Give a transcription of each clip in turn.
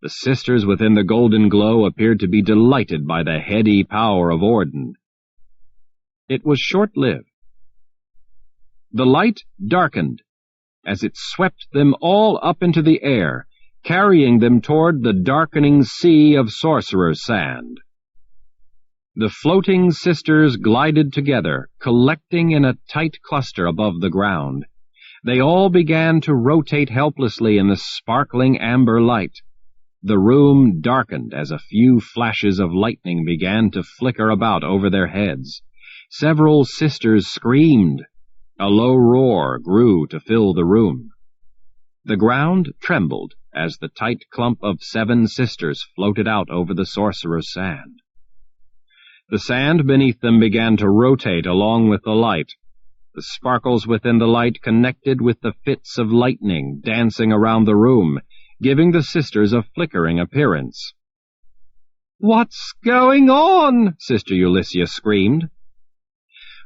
The sisters within the golden glow appeared to be delighted by the heady power of Orden. It was short-lived. The light darkened as it swept them all up into the air, carrying them toward the darkening sea of sorcerer's sand. The floating sisters glided together, collecting in a tight cluster above the ground. They all began to rotate helplessly in the sparkling amber light. The room darkened as a few flashes of lightning began to flicker about over their heads. Several sisters screamed. A low roar grew to fill the room. The ground trembled as the tight clump of 7 sisters floated out over the sorcerer's sand. The sand beneath them began to rotate along with the light. The sparkles within the light connected with the fits of lightning dancing around the room, giving the sisters a flickering appearance. "What's going on?" Sister Ulysses screamed.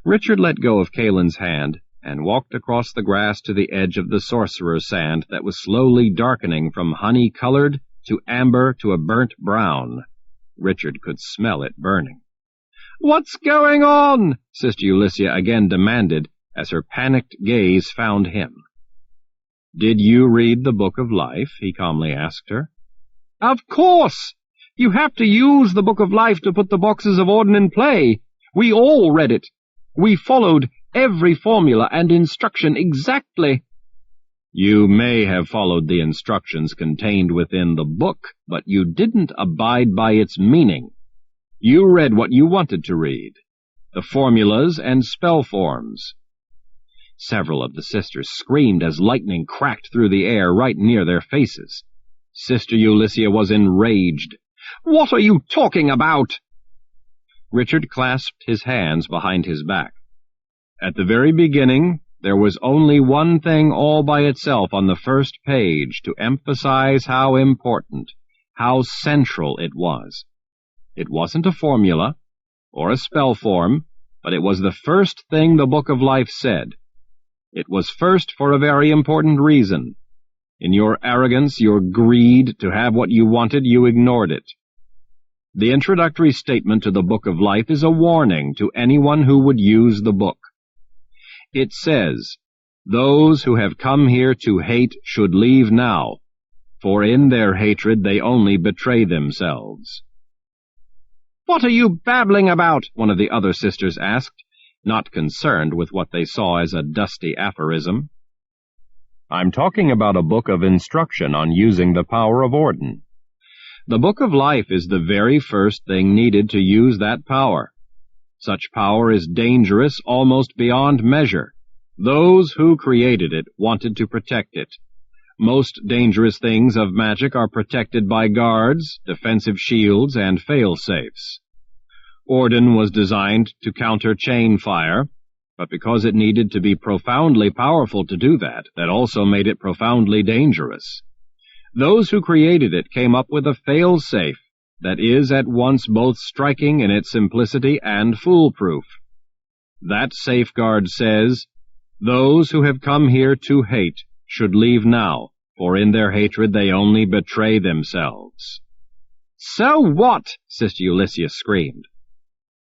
Richard let go of Kaelin's hand and walked across the grass to the edge of the sorcerer's sand that was slowly darkening from honey-colored to amber to a burnt brown. Richard could smell it burning. "What's going on?" Sister Ulysses again demanded, as her panicked gaze found him. "Did you read the Book of Life?" he calmly asked her. "Of course! You have to use the Book of Life to put the boxes of Orden in play. We all read it. We followed every formula and instruction exactly." "You may have followed the instructions contained within the book, but you didn't abide by its meaning. You read what you wanted to read, the formulas and spell forms." Several of the sisters screamed as lightning cracked through the air right near their faces. Sister Ulysses was enraged. "What are you talking about?" Richard clasped his hands behind his back. At the very beginning, there was only one thing all by itself on the first page to emphasize how important, how central it was. It wasn't a formula or a spell form, but it was the first thing the Book of Life said. It was first for a very important reason. In your arrogance, your greed to have what you wanted, you ignored it. The introductory statement to the Book of Life is a warning to anyone who would use the book. It says, "Those who have come here to hate should leave now, for in their hatred they only betray themselves." "What are you babbling about?" one of the other sisters asked, not concerned with what they saw as a dusty aphorism. "I'm talking about a book of instruction on using the power of Orden. The Book of Life is the very first thing needed to use that power. Such power is dangerous almost beyond measure. Those who created it wanted to protect it. Most dangerous things of magic are protected by guards, defensive shields, and fail-safes. Orden was designed to counter chain fire, but because it needed to be profoundly powerful to do that, that also made it profoundly dangerous. Those who created it came up with a fail-safe that is at once both striking in its simplicity and foolproof. That safeguard says, "Those who have come here to hate should leave now, for in their hatred they only betray themselves." "So what?" Sister Ulysses screamed.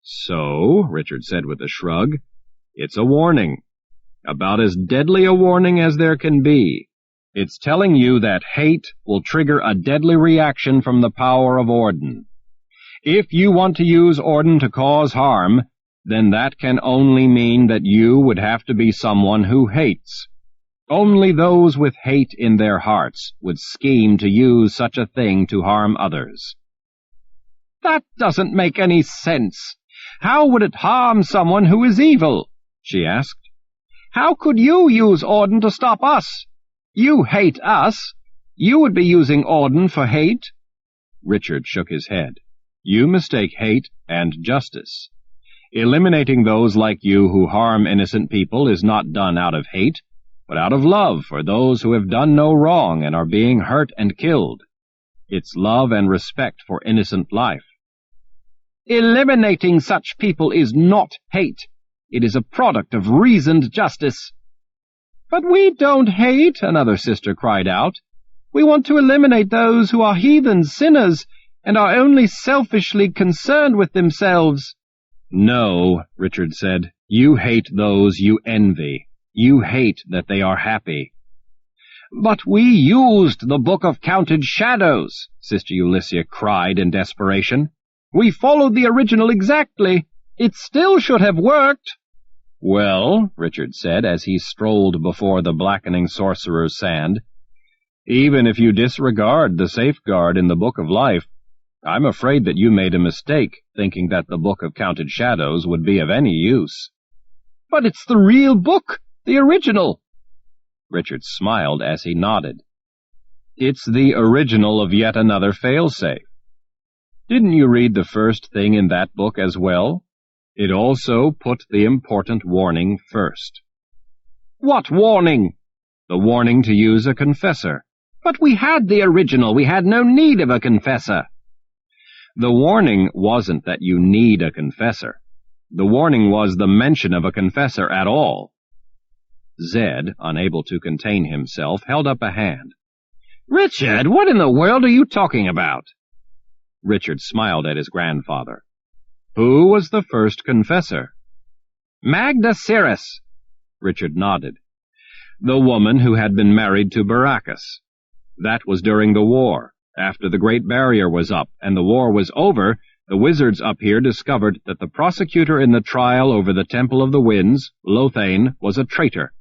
"So," Richard said with a shrug, "it's a warning. About as deadly a warning as there can be. It's telling you that hate will trigger a deadly reaction from the power of Orden. If you want to use Orden to cause harm, then that can only mean that you would have to be someone who hates. Only those with hate in their hearts would scheme to use such a thing to harm others." "That doesn't make any sense. How would it harm someone who is evil?" she asked. "How could you use Orden to stop us? You hate us. You would be using Orden for hate." Richard shook his head. "You mistake hate and justice. Eliminating those like you who harm innocent people is not done out of hate, but out of love for those who have done no wrong and are being hurt and killed. It's love and respect for innocent life." "Eliminating such people is not hate. It is a product of reasoned justice." "But we don't hate," another sister cried out. We want to eliminate those who are heathen sinners and are only selfishly concerned with themselves." "No," Richard said. "You hate those you envy. You hate that they are happy." "But we used the Book of Counted Shadows," Sister Ulyssia cried in desperation. "We followed the original exactly. It still should have worked." "Well," Richard said as he strolled before the blackening sorcerer's sand, "even if you disregard the safeguard in the Book of Life, I'm afraid that you made a mistake thinking that the Book of Counted Shadows would be of any use." "But it's the real book, the original." Richard smiled as he nodded. "It's the original of yet another failsafe. Didn't you read the first thing in that book as well? It also put the important warning first." "What warning?" "The warning to use a confessor." "But we had the original. We had no need of a confessor." "The warning wasn't that you need a confessor. The warning was the mention of a confessor at all." Zed, unable to contain himself, held up a hand. "Richard, what in the world are you talking about?" Richard smiled at his grandfather. "Who was the first confessor?" "Magda Cirrus." Richard nodded. "The woman who had been married to Baracus. That was during the war. After the Great Barrier was up and the war was over, the wizards up here discovered that the prosecutor in the trial over the Temple of the Winds, Lothane, was a traitor.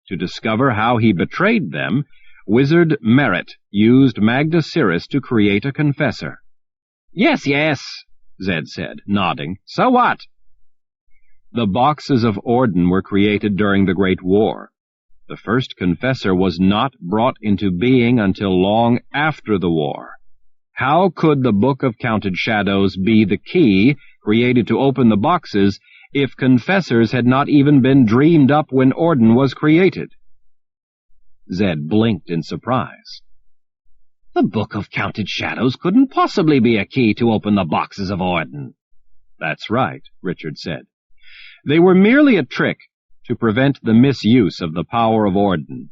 To discover how he betrayed them, Wizard Merit used Magda Cirrus to create a confessor." Yes, Zed said, nodding. "So what?" "The boxes of Orden were created during the Great War. The first confessor was not brought into being until long after the war. How could the Book of Counted Shadows be the key created to open the boxes if confessors had not even been dreamed up when Orden was created?" Zed blinked in surprise. "The Book of Counted Shadows couldn't possibly be a key to open the boxes of Orden." "That's right," Richard said. "They were merely a trick to prevent the misuse of the power of Orden.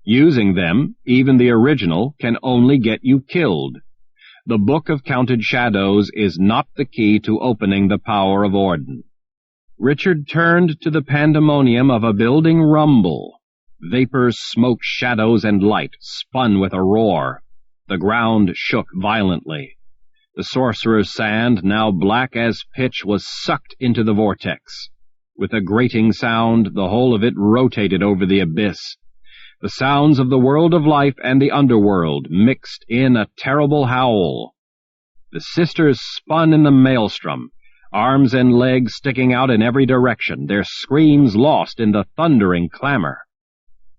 Using them, even the original, can only get you killed. The Book of Counted Shadows is not the key to opening the power of Orden." Richard turned to the pandemonium of a building rumble. Vapors, smoke, shadows, and light spun with a roar. The ground shook violently. The sorcerer's sand, now black as pitch, was sucked into the vortex. With a grating sound, the whole of it rotated over the abyss. The sounds of the world of life and the underworld mixed in a terrible howl. The sisters spun in the maelstrom, arms and legs sticking out in every direction, their screams lost in the thundering clamor.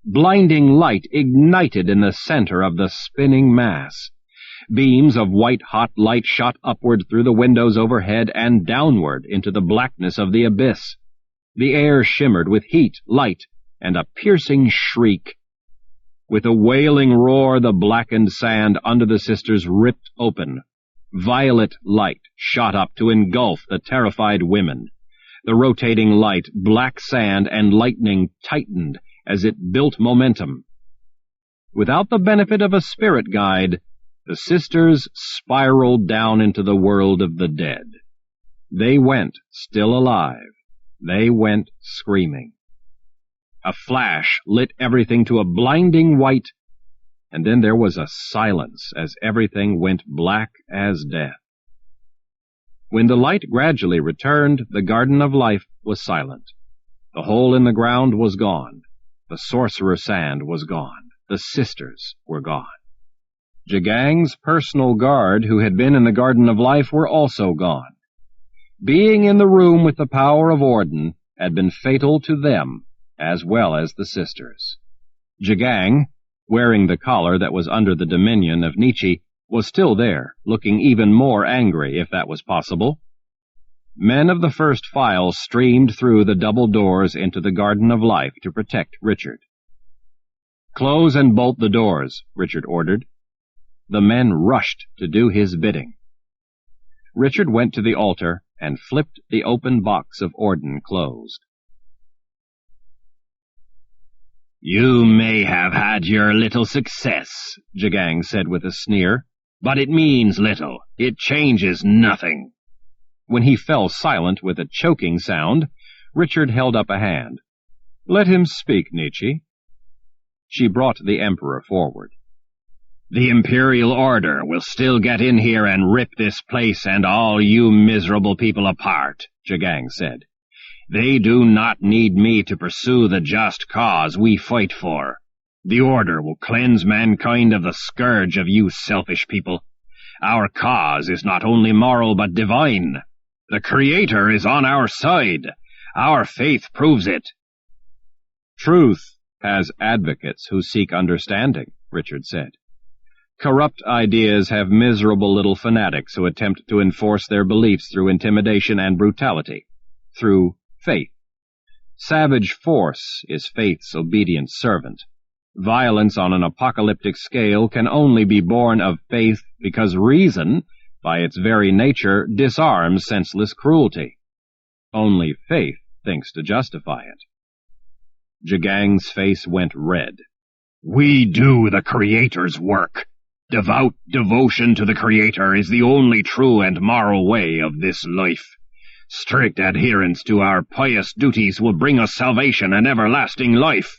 Blinding light ignited in the center of the spinning mass. Beams of white-hot light shot upward through the windows overhead and downward into the blackness of the abyss. The air shimmered with heat, light, and a piercing shriek. With a wailing roar, the blackened sand under the sisters ripped open. Violet light shot up to engulf the terrified women. The rotating light, black sand, and lightning tightened as it built momentum. Without the benefit of a spirit guide, the sisters spiraled down into the world of the dead. They went, still alive. They went screaming. A flash lit everything to a blinding white, and then there was a silence as everything went black as death. When the light gradually returned, the Garden of Life was silent. The hole in the ground was gone. The sorcerer's sand was gone. The sisters were gone. Jagang's personal guard, who had been in the Garden of Life, were also gone. Being in the room with the power of Orden had been fatal to them as well as the sisters. Jagang, wearing the collar that was under the dominion of Nietzsche, was still there, looking even more angry, if that was possible. Men of the first file streamed through the double doors into the Garden of Life to protect Richard. "Close and bolt the doors," Richard ordered. The men rushed to do his bidding. Richard went to the altar and flipped the open box of Orden closed. You may have had your little success, Jagang said with a sneer, but it means little. It changes nothing. When he fell silent with a choking sound, Richard held up a hand. Let him speak, Nietzsche. She brought the Emperor forward. The Imperial Order will still get in here and rip this place and all you miserable people apart, Jagang said. They do not need me to pursue the just cause we fight for. The Order will cleanse mankind of the scourge of you selfish people. Our cause is not only moral but divine. The Creator is on our side. Our faith proves it. Truth has advocates who seek understanding, Richard said. Corrupt ideas have miserable little fanatics who attempt to enforce their beliefs through intimidation and brutality, through faith. Savage force is faith's obedient servant. Violence on an apocalyptic scale can only be born of faith because reason, by its very nature, disarms senseless cruelty. Only faith thinks to justify it. Jagang's face went red. We do the Creator's work. Devout devotion to the Creator is the only true and moral way of this life. Strict adherence to our pious duties will bring us salvation and everlasting life.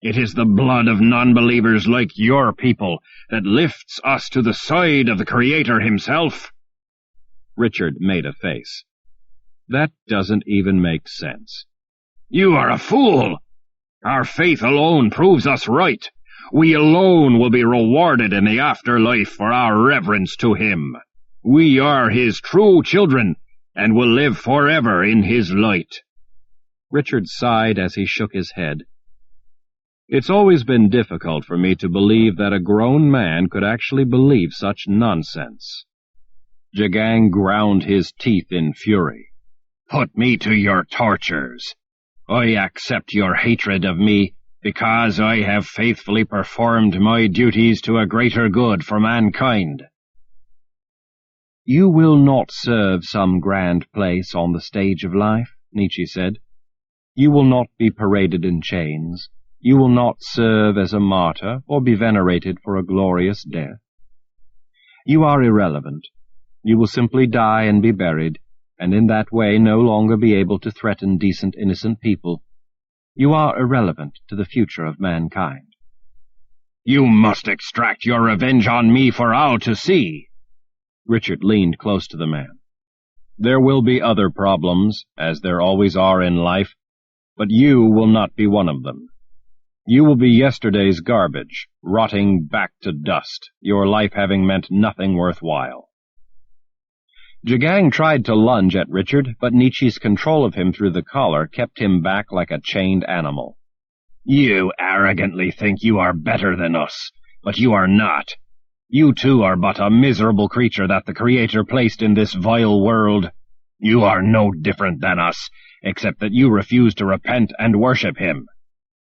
It is the blood of non-believers like your people that lifts us to the side of the Creator himself. Richard made a face. That doesn't even make sense. You are a fool! Our faith alone proves us right. We alone will be rewarded in the afterlife for our reverence to him. We are his true children, and will live forever in his light. Richard sighed as he shook his head. It's always been difficult for me to believe that a grown man could actually believe such nonsense. Jagang ground his teeth in fury. Put me to your tortures. I accept your hatred of me because I have faithfully performed my duties to a greater good for mankind. You will not serve some grand place on the stage of life, Nietzsche said. You will not be paraded in chains. You will not serve as a martyr or be venerated for a glorious death. You are irrelevant. You will simply die and be buried, and in that way no longer be able to threaten decent, innocent people. You are irrelevant to the future of mankind. You must extract your revenge on me for all to see. Richard leaned close to the man. There will be other problems, as there always are in life, but you will not be one of them. You will be yesterday's garbage, rotting back to dust, your life having meant nothing worthwhile. Jagang tried to lunge at Richard, but Nietzsche's control of him through the collar kept him back like a chained animal. You arrogantly think you are better than us, but you are not. You too are but a miserable creature that the Creator placed in this vile world. You are no different than us, except that you refuse to repent and worship him.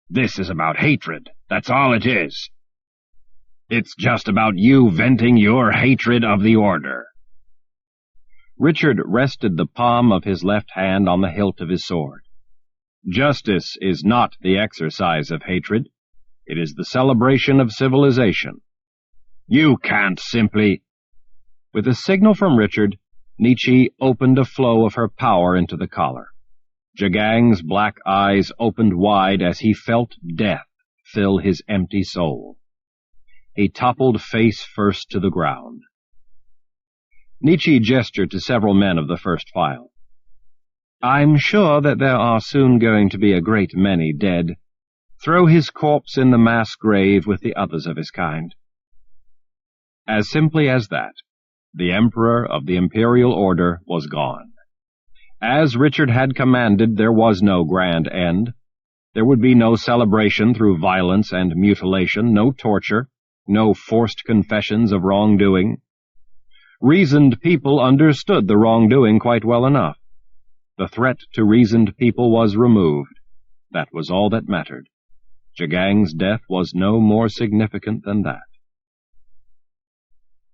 This is about hatred, that's all it is. It's just about you venting your hatred of the Order. Richard rested the palm of his left hand on the hilt of his sword. Justice is not the exercise of hatred. It is the celebration of civilization. You can't simply— With a signal from Richard, Nietzsche opened a flow of her power into the collar. Jagang's black eyes opened wide as he felt death fill his empty soul. He toppled face first to the ground. Nietzsche gestured to several men of the first file. I'm sure that there are soon going to be a great many dead. Throw his corpse in the mass grave with the others of his kind. As simply as that, the Emperor of the Imperial Order was gone. As Richard had commanded, there was no grand end. There would be no celebration through violence and mutilation, no torture, no forced confessions of wrongdoing. Reasoned people understood the wrongdoing quite well enough. The threat to reasoned people was removed. That was all that mattered. Jagang's death was no more significant than that.